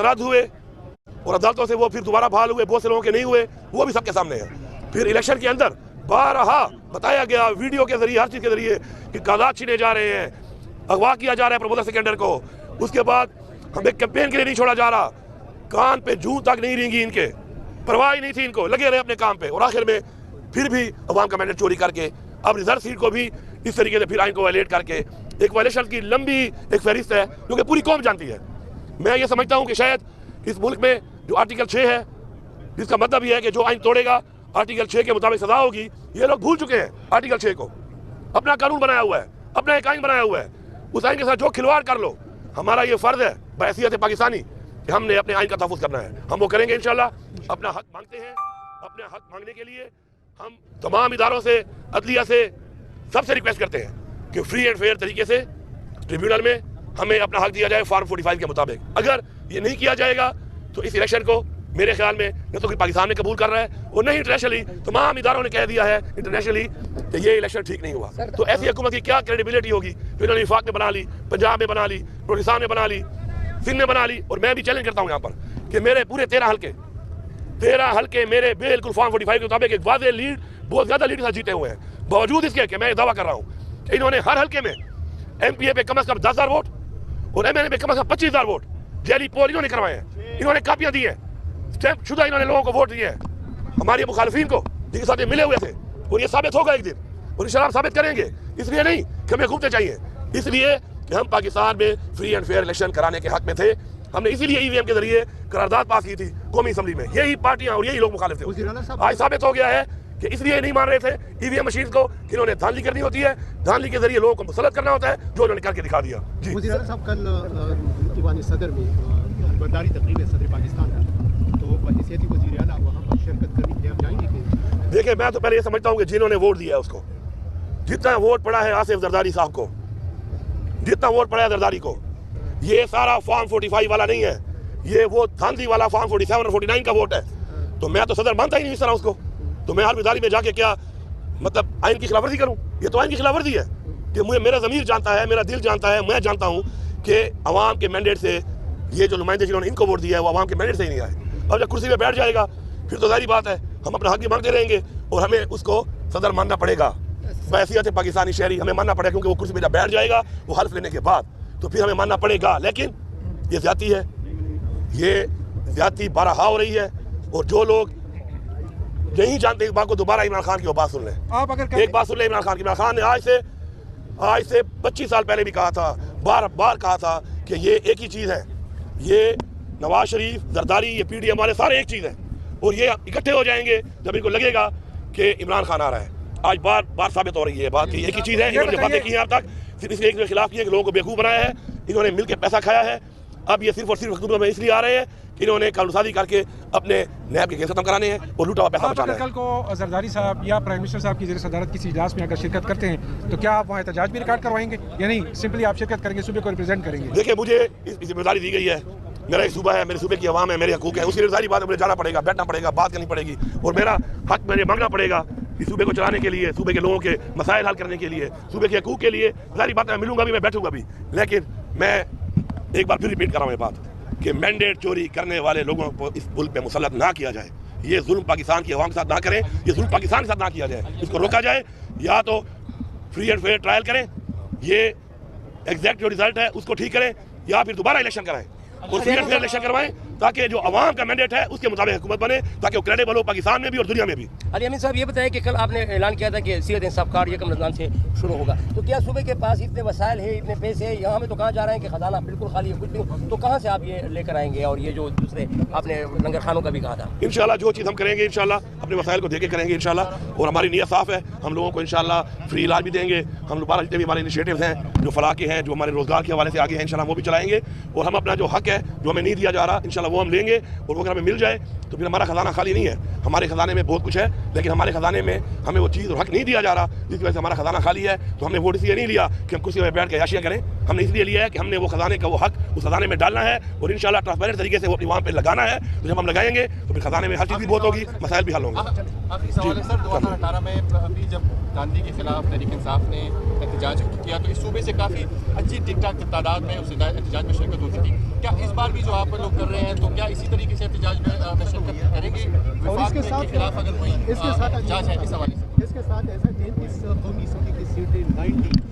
रद्द हुए और अदालतों से वो फिर दोबारा बहाल हुए, बहुत से लोगों के नहीं हुए, वो भी सबके सामने है। फिर इलेक्शन के अंदर बारहा बताया गया वीडियो के जरिए, हर चीज़ के जरिए कि कागजात छीने जा रहे हैं, अगवा किया जा रहा है प्रमोदर सेकेंडर को। उसके बाद हमें कैंपेन के लिए नहीं छोड़ा जा रहा, कान पे जूं तक नहीं रेंगी इनके, परवाह ही नहीं थी इनको, लगे रहे अपने काम पे। और आखिर में फिर भी अवाम का मैंडेट चोरी करके अब रिजर्व सीट को भी इस तरीके से फिर आइन को वायलेट करके एक वायलेशन की लंबी एक फहरिस्त है जो कि पूरी कौम जानती है। मैं ये समझता हूँ कि शायद इस मुल्क में जो आर्टिकल 6 है, जिसका मतलब ये है कि जो आइन तोड़ेगा आर्टिकल 6 के मुताबिक सजा होगी, ये लोग भूल चुके हैं आर्टिकल 6 को। अपना कानून बनाया हुआ है, अपना एक आइन बनाया हुआ है, उस आइन के साथ जो खिलवाड़ कर लो, हमारा ये फर्ज है बहैसियत पाकिस्तानी कि हमने अपने आइन का तहफ़्फ़ुज़ करना है। हम वो करेंगे इंशाल्लाह। अपना हक मांगते हैं, अपने हक मांगने के लिए हम तमाम इदारों से, अदलिया से, सबसे रिक्वेस्ट करते हैं कि फ्री एंड फेयर तरीके से ट्रिब्यूनल में हमें अपना हक दिया जाए फॉर्म 45 के मुताबिक। अगर ये नहीं किया जाएगा तो इस इलेक्शन को मेरे ख्याल में न तो कि पाकिस्तान में कबूल कर रहा है और नहीं इंटरनेशनली तमाम इदारों ने कह दिया है इंटरनेशनली कि ये इलेक्शन ठीक नहीं हुआ। तो ऐसी हुकूमत की क्या क्रेडिबिलिटी होगी? फिर इन्होंने वफाक में बना ली, पंजाब में बना ली, बलूचिस्तान में बना ली, सिंध में बना ली। और मैं भी चैलेंज करता हूँ यहाँ पर कि मेरे पूरे 13 हल्के मेरे बिल्कुल फॉर्म 45 के मुताबिक एक वाज़ेह लीड, बहुत ज़्यादा लीड के साथ जीते हुए हैं। बावजूद इसके कि मैं दावा कर रहा हूँ कि इन्होंने हर हल्के में MPA पे कम से कम 10,000 वोट और MNA पे कम से कम 25,000 वोट जैली पोल इन्होंने करवाए हैं। इन्होंने कापियाँ दी हैं, स्टैम्प शुदा इन्होंने लोगों को वोट दिए हैं, हमारे मुखालिफिन को जिनके साथ ये मिले हुए थे। और ये साबित होगा एक दिन, और इंशाल्लाह साबित करेंगे। इसलिए नहीं कि हमें घूमते चाहिए, इसलिए कि हम पाकिस्तान में फ्री एंड फेयर इलेक्शन कराने के हक में थे। हमने इसीलिए EVM के जरिए करारदाद पास की थी कौमी असम्बली में। यही पार्टियां और यही लोग मुखालिफ थे। आज साबित हो गया है कि इसलिए नहीं मान रहे थे EVM मशीन को कि इन्होंने धांधली करनी होती है, धांधली के जरिए लोगों को मुसल्लत करना होता है, जो इन्होंने करके दिखा दिया। जी वज़ीर आला साहब, कल दीवान सदर में बरदारी तकरीब है सदर पाकिस्तान का, तो बहैसियत वज़ीर आला वहाँ पर शिरकत करने के लिए आप जाएंगे कि? देखिए, मैं तो पहले ये समझता हूँ कि जिन्होंने वोट दिया है उसको, जितना वोट पड़ा है आसिफ जरदारी साहब को, जितना वोट पड़ा है जरदारी को, ये सारा फॉर्म 45 वाला नहीं है, ये वो धांधली वाला फॉर्म 47 और 49 का वोट है। तो मैं तो सदर मानता ही नहीं इस तरह उसको। तो मैं हर में जाके क्या मतलब आइन की खिलाफवर्जी करूं? ये तो आइन की खिलाफवर्जी है कि मुझे मेरा ज़मीर जानता है, मेरा दिल जानता है, मैं जानता हूं कि अवाम के मैंडेट से ये जो नुमाइंदे जिन्होंने इनको वोट दिया है वो अवाम के मैंडेट से ही नहीं आए। और जब कुर्सी पे बैठ जाएगा फिर तो जाहिर बात है हम अपना हक भी मांगते रहेंगे और हमें उसको सदर मानना पड़ेगा। बहैसियत पाकिस्तानी शहरी हमें मानना पड़ेगा, क्योंकि वो कुर्सी पे जब बैठ जाएगा वो हल्फ लेने के बाद तो फिर हमें मानना पड़ेगा। लेकिन ये ज़्यादती है, ये ज़्यादती बारहा हो रही है। और जो लोग नहीं जानते इस बात को, दोबारा इमरान खान की वो बात सुन लें। आप अगर एक बात सुन लें इमरान खान की। इमरान खान ने आज से 25 साल पहले भी कहा था, बार कहा था कि ये एक ही चीज़ है, ये नवाज शरीफ, जरदारी, ये PDM वाले सारे एक चीज़ है और ये इकट्ठे हो जाएंगे जब इनको लगेगा कि इमरान खान आ रहा है। आज बार साबित हो रही है बात कि एक ही चीज़ है। इन्होंने बातें की हैं अब तक, सिर्फ इसलिए एक के खिलाफ किए कि लोगों को बेवकूफ़ बनाया है, इन्होंने मिल के पैसा खाया है। अब ये सिर्फ और सिर्फ हुकूमत में इसलिए आ रहे हैं कि इन्होंने कानूनसाजी करके अपने नैब के केस खत्म कराने हैं और लूटा हुआ पैसा बचाना है। कल को जरदारी साहब या प्राइम मिनिस्टर साहब की ज़ेर सदारत किसी इजलास में अगर शिरकत करते हैं तो क्या आप वहाँ एहतजाज भी रिकॉर्ड करवाएंगे या नहीं, सिंपली आप शिरकत करेंगे, सूबे को रिप्रेजेंट करेंगे? देखिए, मुझे इस जिम्मेदारी दी गई है, मेरा एक सूबा है, मेरे सूबे की आवाम है, मेरे हकूक है, उसकी सारी बात मुझे जाना पड़ेगा, बैठना पड़ेगा, बात करनी पड़ेगी और मेरा हक मुझे मांगना पड़ेगा इस सूबे को चलाने के लिए, सूबे के लोगों के मसाइल हल करने के लिए, सूबे के हकूक के लिए। सारी बात मैं मिलूंगा भी, मैं बैठूंगा भी। लेकिन मैं एक बार फिर रिपीट कर रहा हूँ ये बात कि मैंडेट चोरी करने वाले लोगों को इस मुल्क पे मुसल्लत ना किया जाए। ये जुल्म पाकिस्तान की आवाम के साथ ना करें, ये जुल्म पाकिस्तान के साथ ना किया जाए, इसको रोका जाए। या तो फ्री एंड फेयर ट्रायल करें, ये एग्जैक्ट जो रिजल्ट है उसको ठीक करें, या फिर दोबारा इलेक्शन कराएं और फ्री एंड फेयर इलेक्शन करवाएं ताकि जो आवाम का मैंडेट है उसके मुताबिक हुकूमत बने, ताकि वो क्रेडिबल हो पाकिस्तान में भी और दुनिया में भी। अली अमीन साहब, ये बताएं कि कल आपने ऐलान किया था कि सीरत इंसाफ कार्ड यकम रमज़ान से शुरू होगा, तो क्या सूबे के पास इतने वसाइल है, इतने पैसे हैं, यहाँ में तो कहाँ जा रहे हैं कि खजाना बिल्कुल खाली है, कुछ भी, तो कहाँ से आप ये लेकर आएंगे? और ये जो दूसरे आपने लंगर खानों का भी कहा था, इंशाल्लाह जो चीज़ हम करेंगे इंशाल्लाह अपने वसाइल को देके करेंगे इंशाल्लाह। और हमारी नीयत साफ़ है, हम लोगों को इंशाल्लाह फ्री इलाज भी देंगे। हम दोबारा जितने भी हमारे इनिशिएटिव्स हैं जो फलाह के हैं, जो हमारे रोज़गार के हवाले से आगे हैं, इंशाल्लाह वो भी चलाएंगे। और हम अपना जो हक है जो हमें नहीं दिया जा रहा इंशाल्लाह वो हम लेंगे, और वो अगर हमें मिल जाए तो फिर हमारा खजाना खाली नहीं है। हमारे खजाने में बहुत कुछ है, लेकिन हमारे खजाने में हमें वो चीज़ और हक नहीं दिया जा रहा, जिसकी वजह से हमारा खजाना खाली है। तो हमने वोट इसलिए नहीं लिया कि हम कुर्सी में बैठ के याशियाँ करें, ہم نے اس لیے لیا ہے کہ ہم نے وہ خزانے کا وہ حق اس خزانے میں ڈالنا ہے اور انشاءاللہ ٹرانسپیرنٹ طریقے سے وہ اپنی وہاں پہ لگانا ہے. تو جب ہم لگائیں گے تو پھر خزانے میں ہر چیز بھی بہت ہوگی, مسائل بھی حل ہوں گے. آخری سوال ہے سر, 2018 میں ابھی جب گاندھی کے خلاف تحریک انصاف نے احتجاج کیا تو اس صوبے سے کافی اچھی ٹھیک ٹھاک تعداد میں اس احتجاج میں شرکت ہوتی تھی. کیا اس بار بھی جو آپ لوگ کر رہے ہیں تو کیا اسی طریقے سے احتجاج میں شرکت کریں گے وفاق کے خلاف اگر کوئی احتجاج ہے اس حوالے سے؟ اس کے ساتھ ایسا 33 قومی اسمبلی کی سیٹیں 90